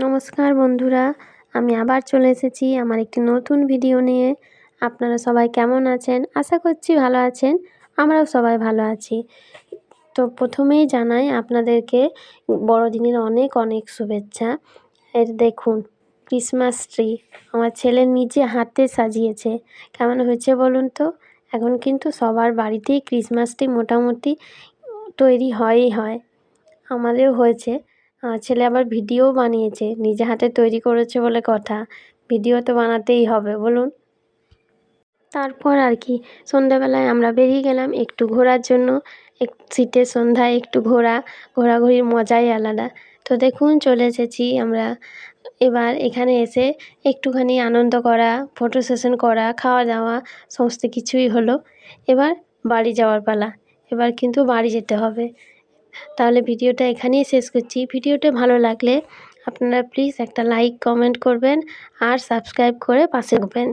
নমস্কার বন্ধুরা, আমি আবার চলে এসেছি আমার একটি নতুন ভিডিও নিয়ে। আপনারা সবাই কেমন আছেন? আশা করছি ভালো আছেন। আমরাও সবাই ভালো আছি। তো প্রথমেই জানাই আপনাদেরকে বড়দিনের অনেক অনেক শুভেচ্ছা। এই দেখুন, ক্রিসমাস ট্রি আমার ছেলে নিজে হাতে সাজিয়েছে। কেমন হয়েছে বলুন তো? এখন কিন্তু সবার বাড়িতেই ক্রিসমাস ট্রি মোটামুটি তৈরি হয়ই হয়। আমাদেরও হয়েছে। ছেলে আবার ভিডিওও বানিয়েছে, নিজে হাতে তৈরি করেছে বলে কথা। ভিডিও তো বানাতেই হবে বলুন। তারপর আর কি, সন্ধ্যাবেলায় আমরা বেরিয়ে গেলাম একটু ঘোরার জন্য। শীতের সন্ধ্যায় একটু ঘোরাঘুরির মজাই আলাদা। তো দেখুন, চলে এসেছি আমরা। এবার এখানে এসে একটুখানি আনন্দ করা, ফটো সেশন করা, খাওয়া দাওয়া সমস্ত কিছুই হলো। এবার বাড়ি যাওয়ার পালা। এবার কিন্তু বাড়ি যেতে হবে। তাহলে ভিডিওটা এখানেই শেষ করছি। ভিডিওটা ভালো লাগলে আপনারা প্লিজ একটা লাইক কমেন্ট করবেন আর সাবস্ক্রাইব করে পাশে থাকবেন।